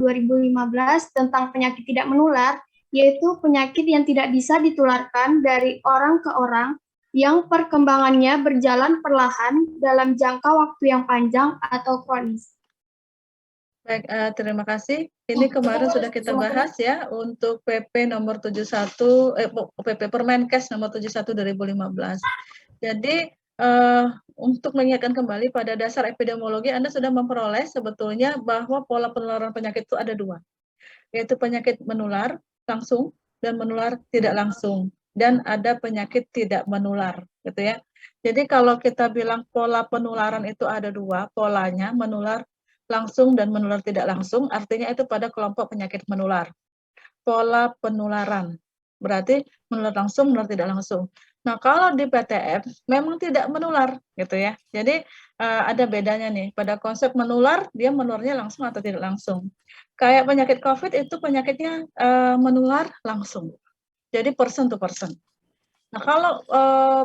2015 tentang penyakit tidak menular, yaitu penyakit yang tidak bisa ditularkan dari orang ke orang yang perkembangannya berjalan perlahan dalam jangka waktu yang panjang atau kronis. Baik, terima kasih. Ini kemarin sudah kita bahas ya untuk PP nomor 71, PP Permenkes nomor 71 2015. Jadi untuk mengingatkan kembali pada dasar epidemiologi, Anda sudah memperoleh sebetulnya bahwa pola penularan penyakit itu ada dua, yaitu penyakit menular langsung dan menular tidak langsung, dan ada penyakit tidak menular, gitu ya. Jadi kalau kita bilang pola penularan itu ada dua, polanya menular langsung dan menular tidak langsung, artinya itu pada kelompok penyakit menular. Pola penularan, berarti menular langsung, menular tidak langsung. Nah, kalau di PTM memang tidak menular, gitu ya. Jadi ada bedanya nih, pada konsep menular, dia menularnya langsung atau tidak langsung. Kayak penyakit COVID itu penyakitnya menular langsung, jadi person to person. Nah, kalau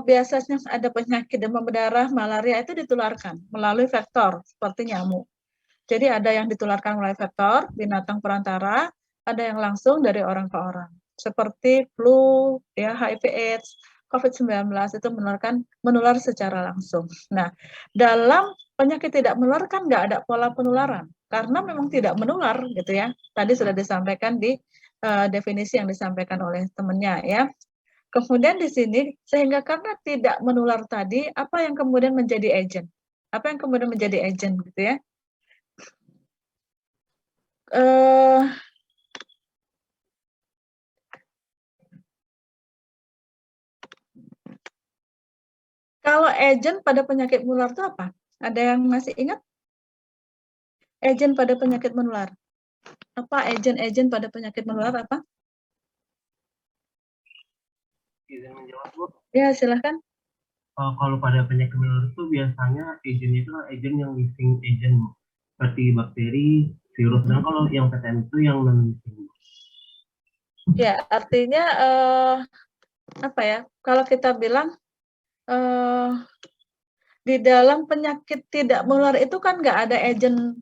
biasanya ada penyakit demam berdarah, malaria itu ditularkan melalui vektor seperti nyamuk. Jadi ada yang ditularkan melalui vektor, binatang perantara, ada yang langsung dari orang ke orang. Seperti flu, ya, HIV/AIDS, COVID-19 itu menular secara langsung. Nah, dalam penyakit tidak menular kan nggak ada pola penularan, karena memang tidak menular gitu ya. Tadi sudah disampaikan di definisi yang disampaikan oleh temannya ya. Kemudian di sini, sehingga karena tidak menular tadi, apa yang kemudian menjadi agent? Apa yang kemudian menjadi agent gitu ya? Kalau agent pada penyakit menular itu apa? Ada yang masih ingat? Agent pada penyakit menular. Apa agent pada penyakit menular apa? Izin menjawab, Bu. Ya, silahkan. Kalau pada penyakit menular itu biasanya agent itu agent yang living agent, seperti bakteri, virus. Dan kalau yang PTM itu yang non-living. Ya, artinya apa ya? Kalau kita bilang di dalam penyakit tidak menular itu kan nggak ada agent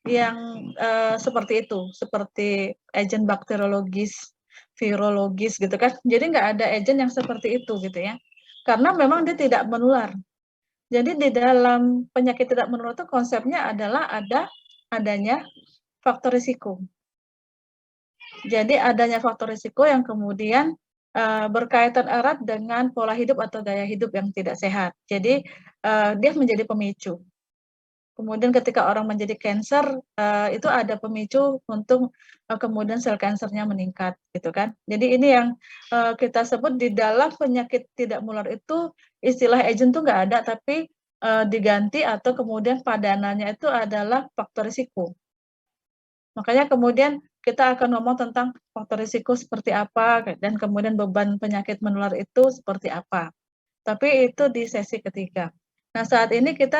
yang seperti itu, seperti agent bakteriologis, virologis gitu kan. Jadi nggak ada agent yang seperti itu gitu ya. Karena memang dia tidak menular. Jadi di dalam penyakit tidak menular itu konsepnya adalah adanya faktor risiko. Jadi adanya faktor risiko yang kemudian berkaitan erat dengan pola hidup atau gaya hidup yang tidak sehat. Jadi dia menjadi pemicu. Kemudian ketika orang menjadi kanker, itu ada pemicu untuk kemudian sel kansernya meningkat, gitu kan. Jadi ini yang kita sebut di dalam penyakit tidak menular itu istilah agent tuh nggak ada, tapi diganti atau kemudian padanannya itu adalah faktor risiko. Makanya kemudian kita akan ngomong tentang faktor risiko seperti apa dan kemudian beban penyakit menular itu seperti apa. Tapi itu di sesi ketiga. Nah, saat ini kita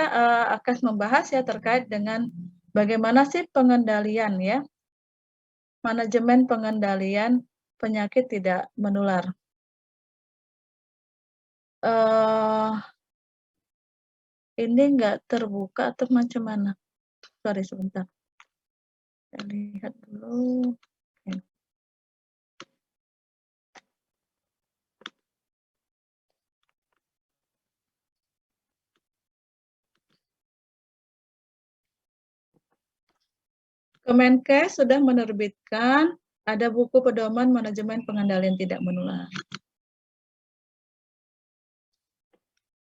akan membahas ya terkait dengan bagaimana sih pengendalian ya, manajemen pengendalian penyakit tidak menular. Ini nggak terbuka atau macam mana? Sorry sebentar. Kita lihat dulu. Oke. Kemenkes sudah menerbitkan ada buku pedoman manajemen pengendalian tidak menular.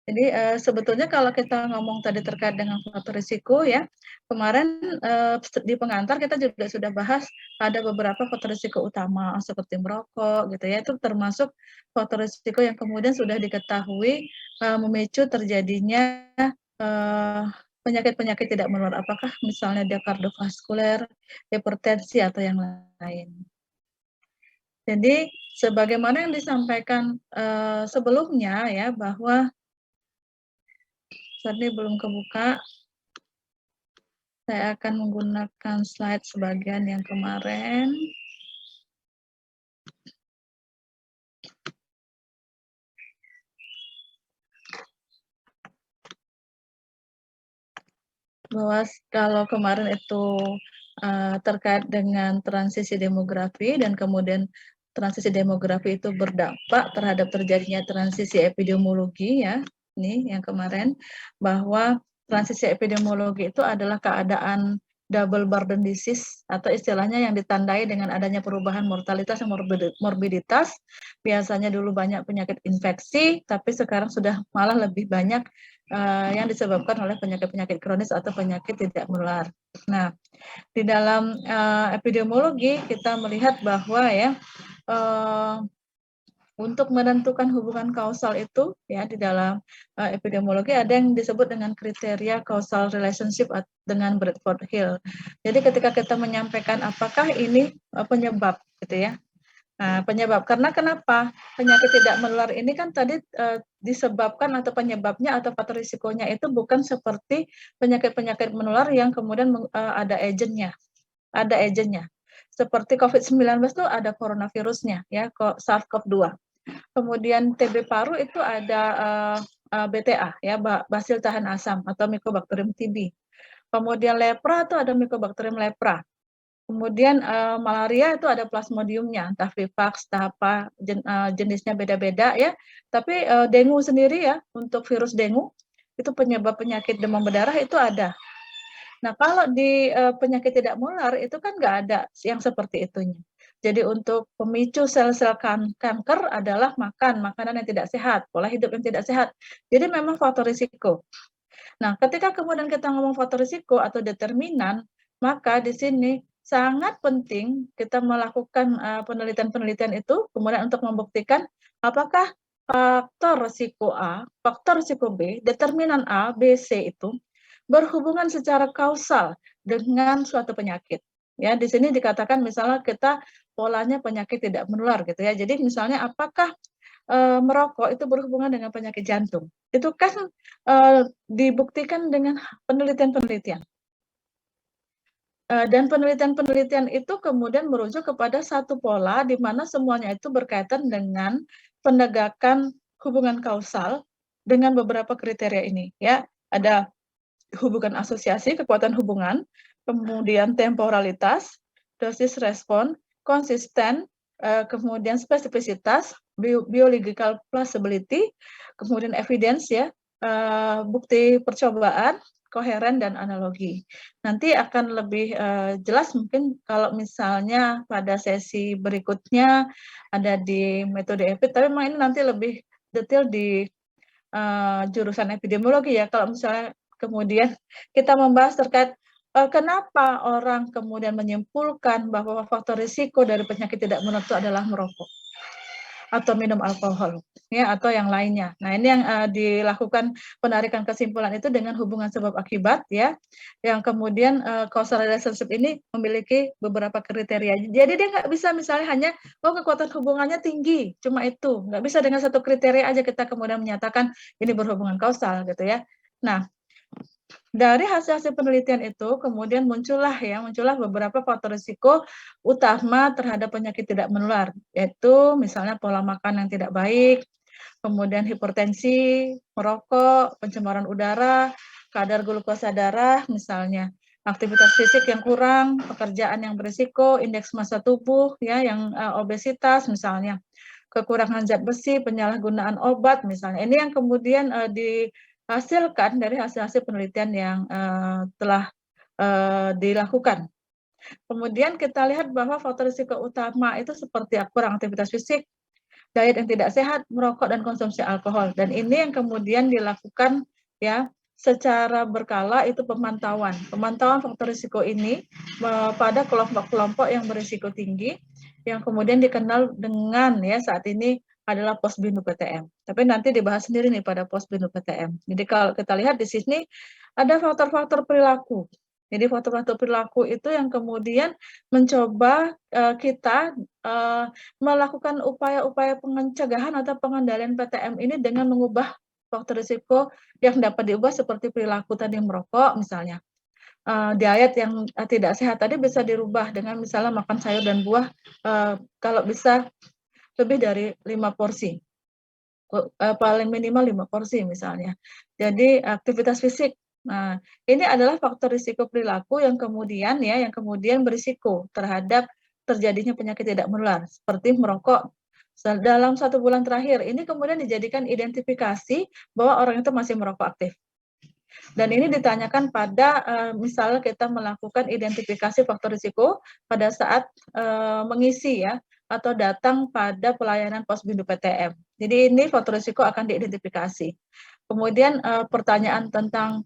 Jadi sebetulnya kalau kita ngomong tadi terkait dengan faktor risiko ya, kemarin di pengantar kita juga sudah bahas ada beberapa faktor risiko utama seperti merokok gitu ya, itu termasuk faktor risiko yang kemudian sudah diketahui memicu terjadinya penyakit-penyakit tidak menular, apakah misalnya dia kardiovaskuler, hipertensi atau yang lain. Jadi sebagaimana yang disampaikan sebelumnya ya, bahwa saat ini belum kebuka. Saya akan menggunakan slide sebagian yang kemarin. Bahwa kalau kemarin itu terkait dengan transisi demografi, dan kemudian transisi demografi itu berdampak terhadap terjadinya transisi epidemiologi ya. Ini yang kemarin, bahwa transisi epidemiologi itu adalah keadaan double burden disease, atau istilahnya yang ditandai dengan adanya perubahan mortalitas dan morbiditas. Biasanya dulu banyak penyakit infeksi, tapi sekarang sudah malah lebih banyak yang disebabkan oleh penyakit-penyakit kronis atau penyakit tidak menular. Nah, di dalam epidemiologi kita melihat bahwa ya, untuk menentukan hubungan kausal itu ya, di dalam epidemiologi ada yang disebut dengan kriteria causal relationship dengan Bradford Hill. Jadi ketika kita menyampaikan apakah ini penyebab gitu ya. Nah, penyebab karena kenapa penyakit tidak menular ini kan tadi disebabkan, atau penyebabnya atau faktor risikonya itu bukan seperti penyakit-penyakit menular yang kemudian ada agentnya. Ada agentnya. Seperti COVID-19 itu ada coronavirusnya ya, SARS-CoV-2. Kemudian TB paru itu ada BTA ya, basil tahan asam atau Mycobacterium TB. Kemudian lepra itu ada Mycobacterium lepra. Kemudian malaria itu ada plasmodiumnya, entah vivax, entah apa, jenisnya beda-beda ya. Tapi dengue sendiri ya, untuk virus dengue itu penyebab penyakit demam berdarah itu ada. Nah, kalau di penyakit tidak menular itu kan nggak ada yang seperti itunya. Jadi untuk pemicu sel-sel kanker adalah makanan yang tidak sehat, pola hidup yang tidak sehat. Jadi memang faktor risiko. Nah, ketika kemudian kita ngomong faktor risiko atau determinan, maka di sini sangat penting kita melakukan penelitian-penelitian itu, kemudian untuk membuktikan apakah faktor risiko A, faktor risiko B, determinan A, B, C itu berhubungan secara kausal dengan suatu penyakit. Ya, di sini dikatakan misalnya kita polanya penyakit tidak menular gitu ya. Jadi misalnya apakah merokok itu berhubungan dengan penyakit jantung? Itu kan dibuktikan dengan penelitian-penelitian. Dan penelitian-penelitian itu kemudian merujuk kepada satu pola di mana semuanya itu berkaitan dengan penegakan hubungan kausal dengan beberapa kriteria ini ya. Ada hubungan asosiasi, kekuatan hubungan, kemudian temporalitas, dosis respon, konsisten, kemudian spesifisitas, biological plausibility, kemudian evidence ya, bukti percobaan, koheren, dan analogi. Nanti akan lebih jelas mungkin kalau misalnya pada sesi berikutnya ada di metode EPID, tapi memang ini nanti lebih detail di jurusan epidemiologi ya. Kalau misalnya kemudian kita membahas terkait kenapa orang kemudian menyimpulkan bahwa faktor risiko dari penyakit tidak menular itu adalah merokok atau minum alkohol ya, atau yang lainnya. Nah, ini yang dilakukan penarikan kesimpulan itu dengan hubungan sebab akibat ya, yang kemudian causal relationship ini memiliki beberapa kriteria. Jadi dia nggak bisa misalnya hanya kekuatan hubungannya tinggi, cuma itu. Nggak bisa dengan satu kriteria aja kita kemudian menyatakan ini berhubungan kausal gitu ya. Nah, dari hasil-hasil penelitian itu kemudian muncullah beberapa faktor risiko utama terhadap penyakit tidak menular, yaitu misalnya pola makan yang tidak baik, kemudian hipertensi, merokok, pencemaran udara, kadar glukosa darah misalnya, aktivitas fisik yang kurang, pekerjaan yang berisiko, indeks massa tubuh ya yang obesitas misalnya, kekurangan zat besi, penyalahgunaan obat misalnya. Ini yang kemudian dihasilkan dari hasil-hasil penelitian yang telah dilakukan. Kemudian kita lihat bahwa faktor risiko utama itu seperti kurang aktivitas fisik, diet yang tidak sehat, merokok, dan konsumsi alkohol. Dan ini yang kemudian dilakukan ya secara berkala, itu pemantauan faktor risiko ini pada kelompok-kelompok yang berisiko tinggi, yang kemudian dikenal dengan ya saat ini adalah Posbindu PTM. Tapi nanti dibahas sendiri nih pada Posbindu PTM. Jadi kalau kita lihat di sini ada faktor-faktor perilaku. Jadi faktor-faktor perilaku itu yang kemudian mencoba kita melakukan upaya-upaya pencegahan atau pengendalian PTM ini dengan mengubah faktor risiko yang dapat diubah seperti perilaku tadi merokok misalnya. Diet yang tidak sehat tadi bisa dirubah dengan misalnya makan sayur dan buah kalau bisa lebih dari 5 porsi. Paling minimal 5 porsi misalnya. Jadi aktivitas fisik Nah, ini adalah faktor risiko perilaku yang kemudian berisiko terhadap terjadinya penyakit tidak menular, seperti merokok dalam 1 bulan terakhir. Ini kemudian dijadikan identifikasi bahwa orang itu masih merokok aktif. Dan ini ditanyakan pada misalnya kita melakukan identifikasi faktor risiko pada saat mengisi ya atau datang pada pelayanan Posbindu PTM. Jadi ini faktor risiko akan diidentifikasi. Kemudian pertanyaan tentang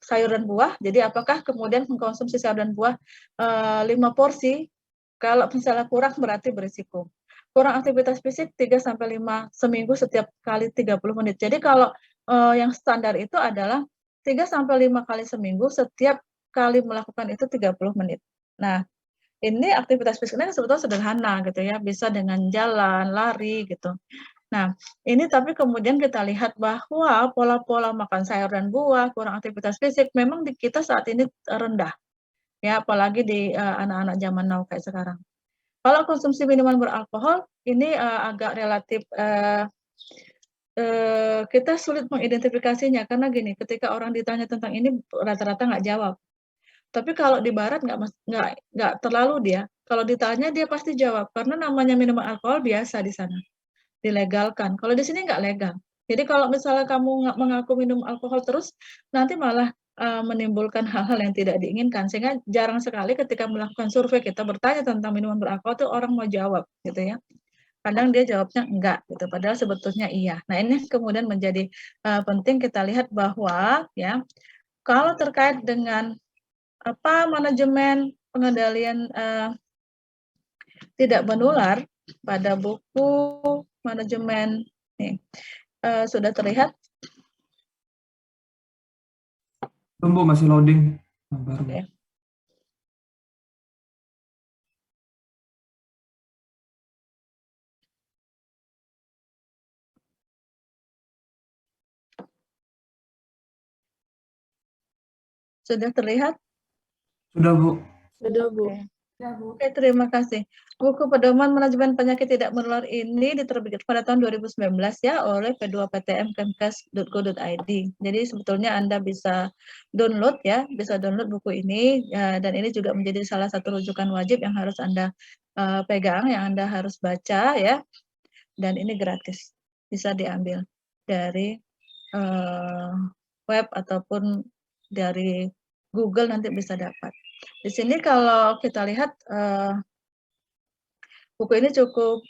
sayur dan buah. Jadi apakah kemudian mengkonsumsi sayur dan buah 5 porsi? Kalau misalnya kurang berarti berisiko. Kurang aktivitas fisik 3-5 seminggu setiap kali 30 menit. Jadi kalau yang standar itu adalah 3-5 kali seminggu setiap kali melakukan itu 30 menit. Nah, ini aktivitas fisiknya sebetulnya sederhana gitu ya, bisa dengan jalan, lari gitu. Nah, ini tapi kemudian kita lihat bahwa pola-pola makan sayur dan buah, kurang aktivitas fisik memang di kita saat ini rendah. Ya, apalagi di anak-anak zaman now kayak sekarang. Kalau konsumsi minuman beralkohol ini agak relatif kita sulit mengidentifikasinya karena gini, ketika orang ditanya tentang ini rata-rata nggak jawab. Tapi kalau di barat nggak terlalu dia. Kalau ditanya dia pasti jawab karena namanya minuman alkohol biasa di sana, dilegalkan. Kalau di sini nggak legal. Jadi kalau misalnya kamu mengaku minum alkohol terus, nanti malah menimbulkan hal-hal yang tidak diinginkan. Sehingga jarang sekali ketika melakukan survei kita bertanya tentang minuman beralkohol tuh orang mau jawab, gitu ya. Kadang dia jawabnya enggak, gitu. Padahal sebetulnya iya. Nah ini kemudian menjadi penting kita lihat bahwa ya kalau terkait dengan manajemen pengendalian tidak menular pada buku manajemen nih sudah terlihat? Belum, Bu, masih loading. Baru. Oke. Sudah terlihat? Sudah, Bu. Sudah, Bu. Oke, terima kasih. Buku Pedoman Manajemen Penyakit Tidak Menular ini diterbitkan pada tahun 2019 ya oleh P2PTM Kemkes.go.id. Jadi sebetulnya Anda bisa download ya, bisa download buku ini dan ini juga menjadi salah satu rujukan wajib yang harus Anda pegang, yang Anda harus baca ya. Dan ini gratis, bisa diambil dari web ataupun dari Google nanti bisa dapat. Di sini kalau kita lihat buku ini cukup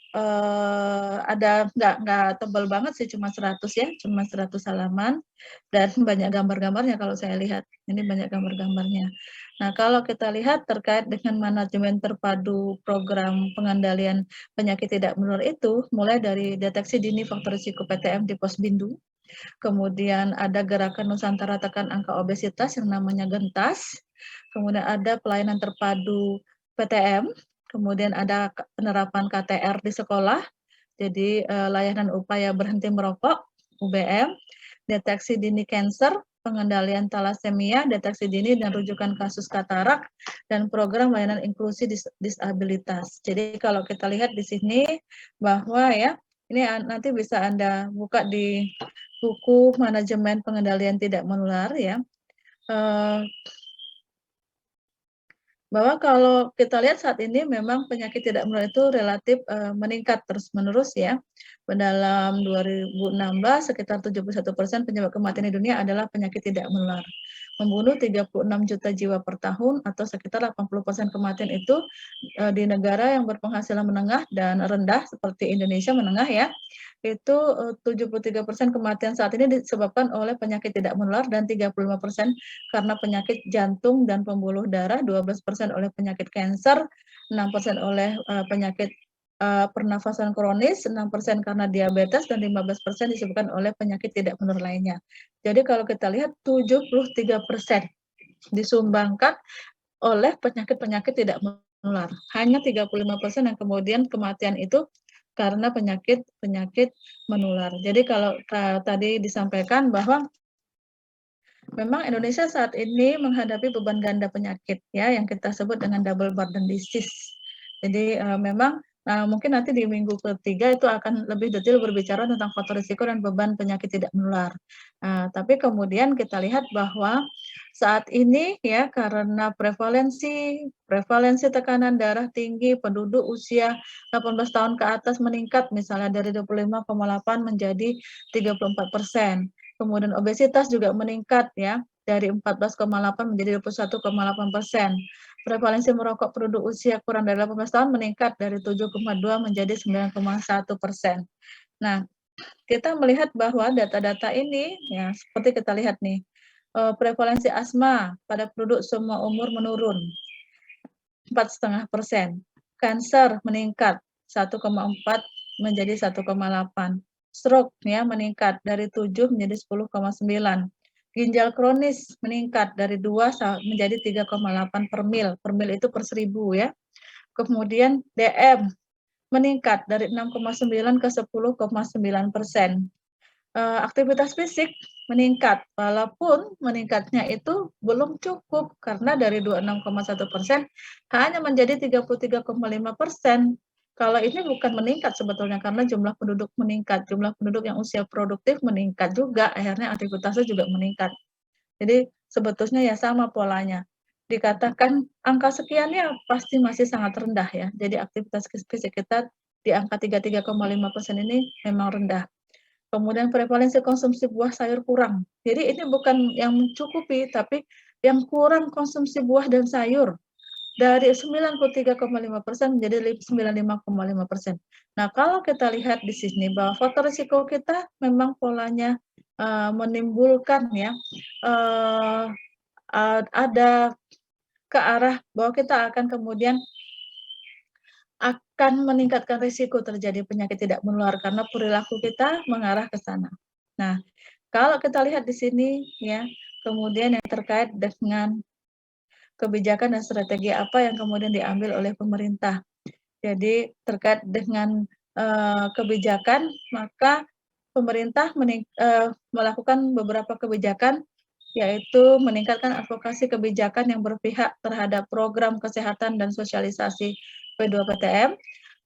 ada nggak tebal banget sih, cuma 100 ya, cuma 100 halaman dan banyak gambar-gambarnya kalau saya lihat. Ini banyak gambar-gambarnya. Nah, kalau kita lihat terkait dengan manajemen terpadu program pengendalian penyakit tidak menular itu, mulai dari deteksi dini faktor risiko PTM di Posbindu, kemudian ada gerakan Nusantara tekan angka obesitas yang namanya Gentas, kemudian ada pelayanan terpadu PTM, kemudian ada penerapan KTR di sekolah, jadi layanan upaya berhenti merokok, UBM, deteksi dini kanker, pengendalian talasemia, deteksi dini dan rujukan kasus katarak, dan program layanan inklusi disabilitas. Jadi kalau kita lihat di sini bahwa ya, ini nanti bisa Anda buka di buku manajemen pengendalian tidak menular ya. Bahwa kalau kita lihat saat ini memang penyakit tidak menular itu relatif meningkat terus-menerus ya. Dalam 2016 sekitar 71% penyebab kematian di dunia adalah penyakit tidak menular. Membunuh 36 juta jiwa per tahun atau sekitar 80% kematian itu di negara yang berpenghasilan menengah dan rendah seperti Indonesia menengah ya. Itu 73% kematian saat ini disebabkan oleh penyakit tidak menular dan 35% karena penyakit jantung dan pembuluh darah, 12% oleh penyakit kanker, 6% oleh penyakit pernafasan kronis, 6% karena diabetes, dan 15% disebabkan oleh penyakit tidak menular lainnya. Jadi kalau kita lihat 73% disumbangkan oleh penyakit-penyakit tidak menular. Hanya 35% yang kemudian kematian itu karena penyakit menular. Jadi kalau tadi disampaikan bahwa memang Indonesia saat ini menghadapi beban ganda penyakit ya yang kita sebut dengan double burden disease. Jadi memang Nah, mungkin nanti di minggu ketiga itu akan lebih detail berbicara tentang faktor risiko dan beban penyakit tidak menular. Tapi kemudian kita lihat bahwa saat ini ya karena prevalensi tekanan darah tinggi, penduduk usia 18 tahun ke atas meningkat misalnya dari 25,8 menjadi 34%. Kemudian obesitas juga meningkat ya dari 14,8 menjadi 21,8%. Prevalensi merokok penduduk usia kurang dari 18 tahun meningkat dari 7,2 menjadi 9,1%. Nah, kita melihat bahwa data-data ini ya seperti kita lihat nih, prevalensi asma pada penduduk semua umur menurun 4,5%. Kanker meningkat 1,4 menjadi 1,8. Stroke ya meningkat dari 7 menjadi 10,9. Ginjal kronis meningkat dari 2 menjadi 3,8 per mil. Per mil itu per 1000 ya. Kemudian DM meningkat dari 6,9 ke 10,9%. Aktivitas fisik meningkat, walaupun meningkatnya itu belum cukup karena dari 26,1% hanya menjadi 33,5%. Kalau ini bukan meningkat sebetulnya karena jumlah penduduk meningkat, jumlah penduduk yang usia produktif meningkat juga, akhirnya aktivitasnya juga meningkat. Jadi sebetulnya ya sama polanya. Dikatakan angka sekian ya pasti masih sangat rendah ya. Jadi aktivitas fisik kita di angka 33,5% ini memang rendah. Kemudian prevalensi konsumsi buah sayur kurang. Jadi ini bukan yang mencukupi, tapi yang kurang konsumsi buah dan sayur dari 93,5% menjadi 95,5%. Nah, kalau kita lihat di sini bahwa faktor risiko kita memang polanya menimbulkan ya ada ke arah bahwa kita akan kemudian akan meningkatkan risiko terjadi penyakit tidak menular karena perilaku kita mengarah ke sana. Nah, kalau kita lihat di sini ya, kemudian yang terkait dengan kebijakan dan strategi apa yang kemudian diambil oleh pemerintah. Jadi terkait dengan kebijakan, maka pemerintah melakukan beberapa kebijakan, yaitu meningkatkan advokasi kebijakan yang berpihak terhadap program kesehatan dan sosialisasi P2PTM,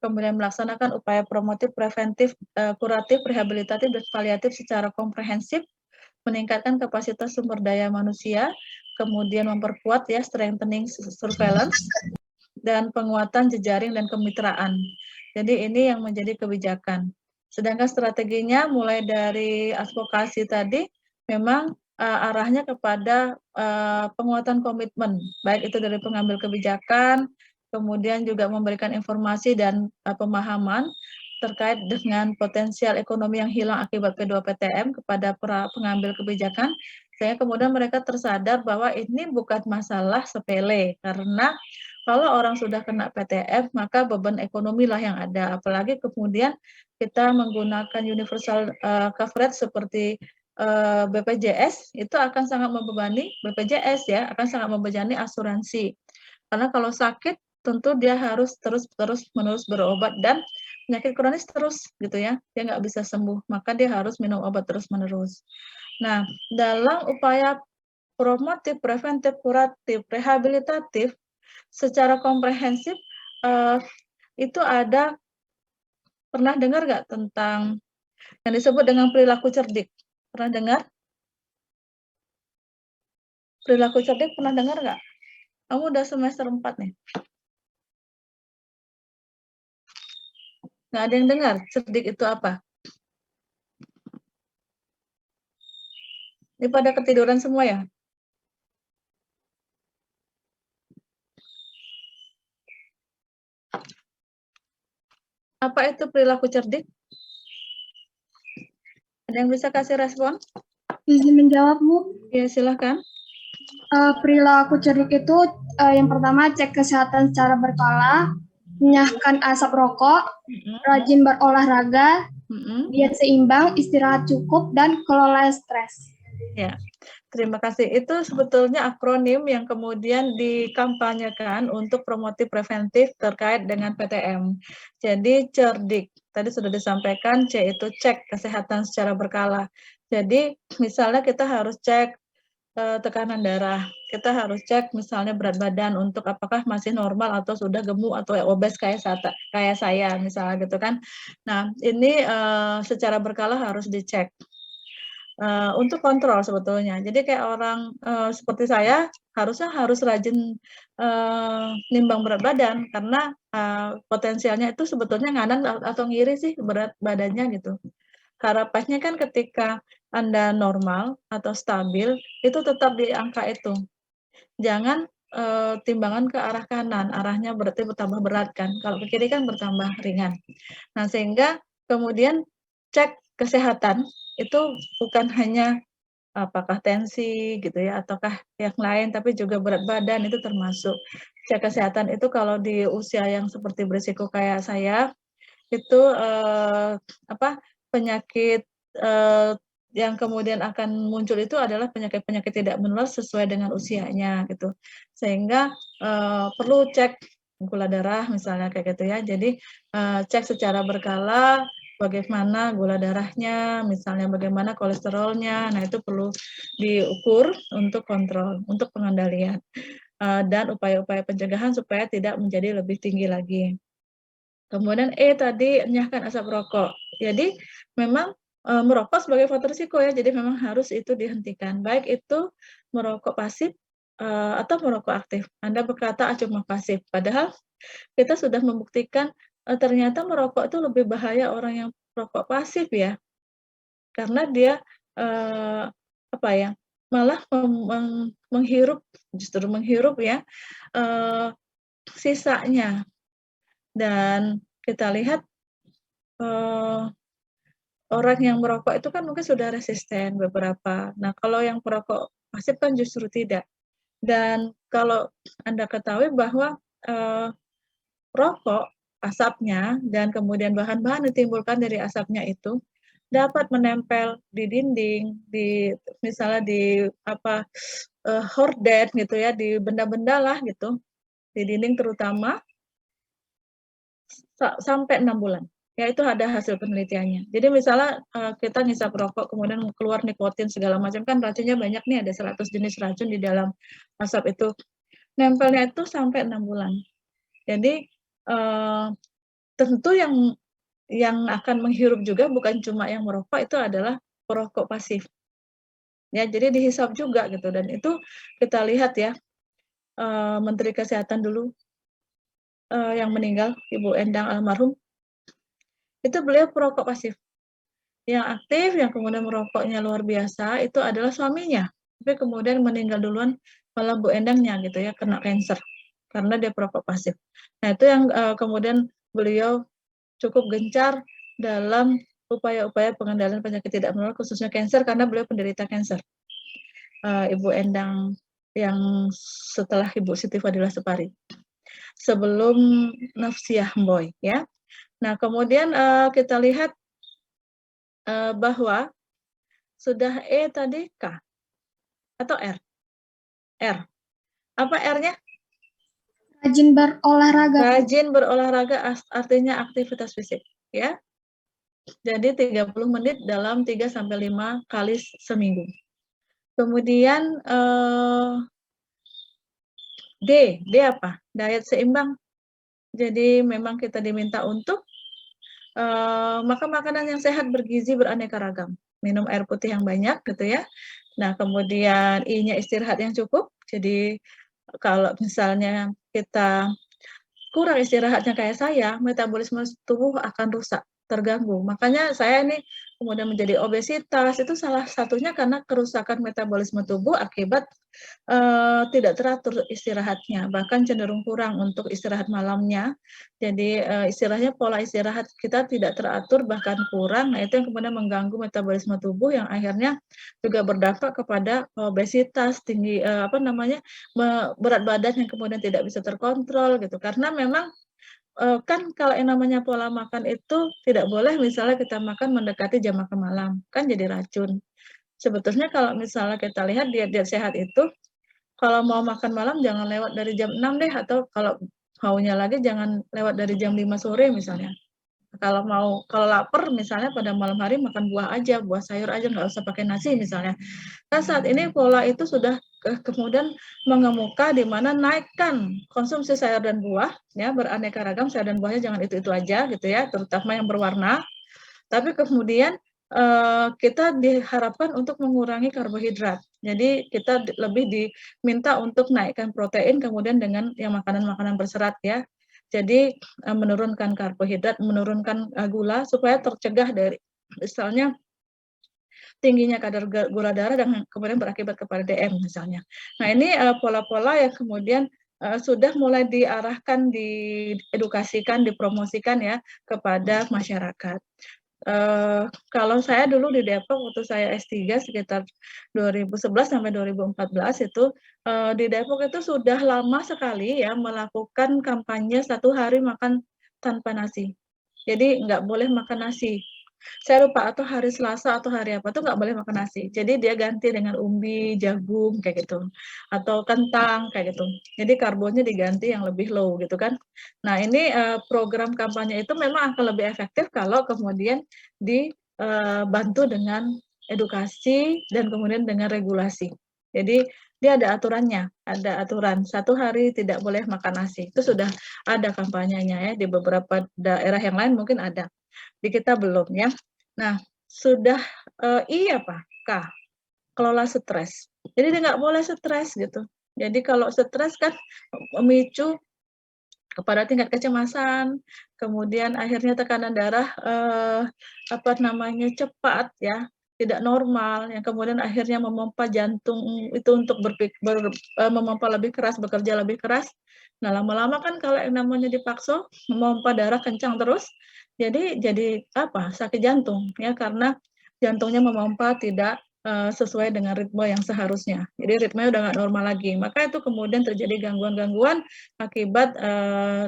kemudian melaksanakan upaya promotif, preventif, kuratif, rehabilitatif, dan paliatif secara komprehensif, meningkatkan kapasitas sumber daya manusia, kemudian memperkuat ya strengthening surveillance, dan penguatan jejaring dan kemitraan. Jadi ini yang menjadi kebijakan. Sedangkan strateginya mulai dari advokasi tadi memang arahnya kepada penguatan komitmen, baik itu dari pengambil kebijakan, kemudian juga memberikan informasi dan pemahaman terkait dengan potensial ekonomi yang hilang akibat P2PTM kepada para pengambil kebijakan, sehingga kemudian mereka tersadar bahwa ini bukan masalah sepele, karena kalau orang sudah kena PTM, maka beban ekonomi lah yang ada. Apalagi kemudian kita menggunakan universal coverage seperti BPJS, itu akan sangat membebani BPJS ya, akan sangat membebani asuransi. Karena kalau sakit, tentu dia harus terus-menerus berobat dan penyakit kronis terus gitu ya, dia nggak bisa sembuh, maka dia harus minum obat terus-menerus. Nah, dalam upaya promotif, preventif, kuratif, rehabilitatif, secara komprehensif itu ada, pernah dengar nggak tentang yang disebut dengan perilaku cerdik? Pernah dengar? Perilaku cerdik pernah dengar nggak? Kamu udah semester 4 nih. Nggak ada yang dengar, cerdik itu apa? Ini pada ketiduran semua ya? Apa itu perilaku cerdik? Ada yang bisa kasih respon? Izin menjawab, Bu. Ya, silakan. Perilaku cerdik itu yang pertama cek kesehatan secara berkala, menyahkan asap rokok, rajin berolahraga, diet seimbang, istirahat cukup, dan kelola stres. Ya, terima kasih. Itu sebetulnya akronim yang kemudian dikampanyekan untuk promotif preventif terkait dengan PTM. Jadi cerdik, tadi sudah disampaikan, C itu cek kesehatan secara berkala. Jadi misalnya kita harus cek tekanan darah. Kita harus cek misalnya berat badan untuk apakah masih normal atau sudah gemuk atau obes kayak saya misalnya gitu kan. Nah, ini secara berkala harus dicek. Untuk kontrol sebetulnya. Jadi kayak orang seperti saya harusnya harus rajin nimbang berat badan karena potensialnya itu sebetulnya nganan atau ngiri sih berat badannya gitu. Harapannya kan ketika Anda normal atau stabil itu tetap di angka itu. Jangan timbangan ke arah kanan, arahnya berarti bertambah berat kan. Kalau ke kiri kan bertambah ringan. Nah, sehingga kemudian cek kesehatan itu bukan hanya apakah tensi gitu ya ataukah yang lain, tapi juga berat badan itu termasuk. Cek kesehatan itu kalau di usia yang seperti berisiko kayak saya itu penyakit yang kemudian akan muncul itu adalah penyakit-penyakit tidak menular sesuai dengan usianya gitu. Sehingga perlu cek gula darah misalnya kayak gitu ya. Jadi cek secara berkala bagaimana gula darahnya, misalnya bagaimana kolesterolnya. Nah, itu perlu diukur untuk kontrol, untuk pengendalian. Dan upaya-upaya pencegahan supaya tidak menjadi lebih tinggi lagi. Kemudian tadi enyahkan asap rokok. Jadi memang merokok sebagai faktor risiko ya, jadi memang harus itu dihentikan. Baik itu merokok pasif atau merokok aktif. Anda berkata cuma pasif, padahal kita sudah membuktikan ternyata merokok itu lebih bahaya orang yang merokok pasif ya, karena dia malah menghirup, justru menghirup ya sisanya. Dan kita lihat orang yang merokok itu kan mungkin sudah resisten beberapa. Nah, kalau yang perokok pasif kan justru tidak. Dan kalau Anda ketahui bahwa rokok, asapnya, dan kemudian bahan-bahan ditimbulkan dari asapnya itu dapat menempel di dinding, misalnya di horden gitu ya, di benda-benda lah gitu, di dinding terutama sampai 6 bulan. Ya itu ada hasil penelitiannya. Jadi misalnya kita ngisap rokok kemudian keluar nikotin segala macam kan racunnya banyak nih, ada 100 jenis racun di dalam asap itu. Nempelnya itu sampai 6 bulan. Jadi tentu yang akan menghirup juga bukan cuma yang merokok, itu adalah perokok pasif. Ya, jadi dihisap juga gitu, dan itu kita lihat ya Menteri Kesehatan dulu yang meninggal, Ibu Endang almarhum, itu beliau perokok pasif. Yang aktif, yang kemudian merokoknya luar biasa, itu adalah suaminya. Tapi kemudian meninggal duluan malah Bu Endangnya gitu ya, kena kanker karena dia perokok pasif. Nah, itu yang kemudian beliau cukup gencar dalam upaya-upaya pengendalian penyakit tidak menular khususnya kanker karena beliau penderita kanker. Ibu Endang yang setelah Ibu Siti Fadila Supari. Sebelum Nafsiyah Mboy ya. Nah, kemudian kita lihat bahwa sudah tadi K atau R? R. Apa R-nya? Rajin berolahraga. Rajin berolahraga artinya aktivitas fisik, ya. Jadi 30 menit dalam 3-5 kali seminggu. Kemudian D apa? Diet seimbang. Jadi memang kita diminta untuk makan makanan yang sehat, bergizi, beraneka ragam. Minum air putih yang banyak gitu ya. Nah, kemudian I-nya istirahat yang cukup. Jadi kalau misalnya kita kurang istirahatnya kayak saya, metabolisme tubuh akan rusak, terganggu. Makanya saya ini kemudian menjadi obesitas, itu salah satunya karena kerusakan metabolisme tubuh akibat tidak teratur istirahatnya, bahkan cenderung kurang untuk istirahat malamnya. Jadi istilahnya pola istirahat kita tidak teratur, bahkan kurang. Nah, itu yang kemudian mengganggu metabolisme tubuh yang akhirnya juga berdampak kepada obesitas, tinggi berat badan yang kemudian tidak bisa terkontrol gitu. Karena memang kan kalau yang namanya pola makan itu tidak boleh misalnya kita makan mendekati jam makan malam, kan jadi racun. Sebetulnya kalau misalnya kita lihat diet-diet sehat itu, kalau mau makan malam jangan lewat dari jam 6 deh, atau kalau maunya lagi jangan lewat dari jam 5 sore misalnya. Kalau lapar misalnya pada malam hari makan buah aja, buah sayur aja, nggak usah pakai nasi misalnya. Nah, saat ini pola itu sudah kemudian mengemuka di mana naikkan konsumsi sayur dan buah, ya, beraneka ragam sayur dan buahnya, jangan itu aja gitu ya, terutama yang berwarna. Tapi kemudian kita diharapkan untuk mengurangi karbohidrat. Jadi kita lebih diminta untuk naikkan protein, kemudian dengan yang makanan-makanan berserat ya. Jadi menurunkan karbohidrat, menurunkan gula supaya tercegah dari misalnya tingginya kadar gula darah dan kemudian berakibat kepada DM misalnya. Nah, ini pola-pola yang kemudian sudah mulai diarahkan, diedukasikan, dipromosikan ya kepada masyarakat. Kalau saya dulu di Depok waktu saya S3 sekitar 2011 sampai 2014 itu, di Depok itu sudah lama sekali ya melakukan kampanye 1 hari makan tanpa nasi. Jadi nggak boleh makan nasi. Saya lupa atau hari Selasa atau hari apa tuh nggak boleh makan nasi. Jadi dia ganti dengan umbi, jagung kayak gitu, atau kentang kayak gitu. Jadi karbonnya diganti yang lebih low gitu kan. Nah, ini program kampanye itu memang akan lebih efektif kalau kemudian dibantu dengan edukasi dan kemudian dengan regulasi. Jadi dia ada aturannya, ada aturan 1 hari tidak boleh makan nasi. Itu sudah ada kampanyenya ya, di beberapa daerah yang lain mungkin ada. Di kita belum ya. Nah, sudah iya Pak, K, kelola stres. Jadi dia nggak boleh stres gitu. Jadi kalau stres kan memicu kepada tingkat kecemasan, kemudian akhirnya tekanan darah cepat ya, tidak normal, yang kemudian akhirnya memompa jantung itu untuk memompa lebih keras, bekerja lebih keras. Nah, lama-lama kan kalau yang namanya dipaksa memompa darah kencang terus, jadi sakit jantung ya, karena jantungnya memompa tidak sesuai dengan ritme yang seharusnya. Jadi ritmenya udah nggak normal lagi. Maka itu kemudian terjadi gangguan-gangguan akibat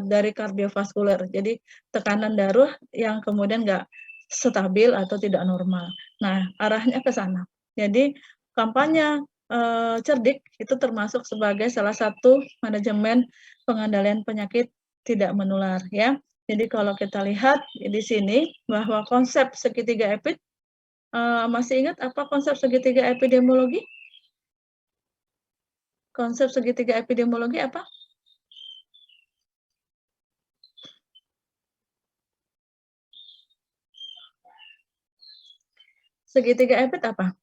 dari kardiovaskuler. Jadi tekanan darah yang kemudian nggak stabil atau tidak normal. Nah, arahnya ke sana. Jadi kampanye cerdik itu termasuk sebagai salah satu manajemen pengendalian penyakit tidak menular ya. Jadi kalau kita lihat di sini bahwa konsep segitiga epid, masih ingat apa konsep segitiga epidemiologi? Konsep segitiga epidemiologi apa? Segitiga epid apa?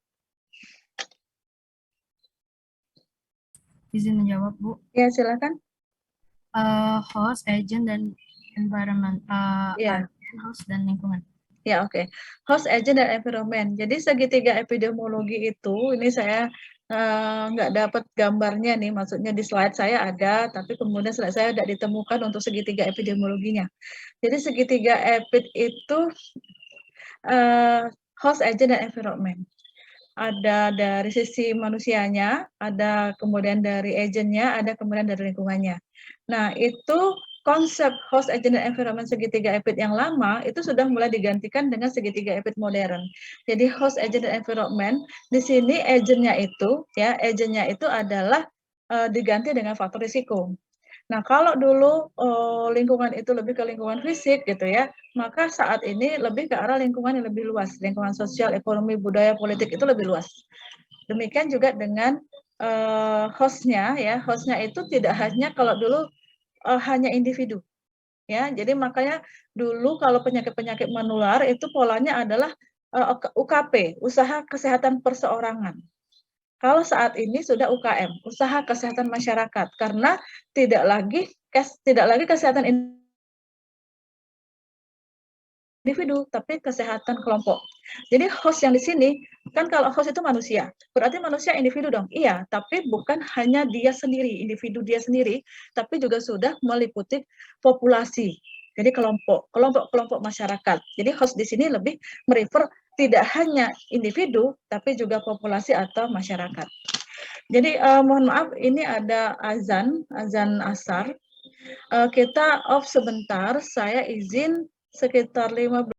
Izin menjawab, Bu. Ya, silakan. Host, agent, dan environment. Ya. Host dan lingkungan. Ya, oke. Host, agent, dan environment. Jadi segitiga epidemiologi itu, ini saya nggak dapat gambarnya nih, maksudnya di slide saya ada, tapi kemudian slide saya tidak ditemukan untuk segitiga epidemiologinya. Jadi segitiga epid itu host, agent, dan environment. Ada dari sisi manusianya, ada kemudian dari agentnya, ada kemudian dari lingkungannya. Nah, itu konsep host, agent, dan environment segitiga epid yang lama itu sudah mulai digantikan dengan segitiga epid modern. Jadi host, agent, dan environment di sini agentnya itu adalah diganti dengan faktor risiko. Nah, kalau dulu lingkungan itu lebih ke lingkungan fisik gitu ya, maka saat ini lebih ke arah lingkungan yang lebih luas, lingkungan sosial, ekonomi, budaya, politik itu lebih luas. Demikian juga dengan hostnya ya, hostnya itu tidak hanya kalau dulu hanya individu ya, jadi makanya dulu kalau penyakit-penyakit menular itu polanya adalah UKP, usaha kesehatan perseorangan. Kalau saat ini sudah UKM, usaha kesehatan masyarakat, karena tidak lagi kesehatan individu, tapi kesehatan kelompok. Jadi host yang di sini, kan kalau host itu manusia, berarti manusia individu dong? Iya, tapi bukan hanya dia sendiri, individu dia sendiri, tapi juga sudah meliputi populasi. Jadi kelompok masyarakat. Jadi host di sini lebih merefer tidak hanya individu, tapi juga populasi atau masyarakat. Jadi mohon maaf, ini ada azan asar. Kita off sebentar, saya izin sekitar 15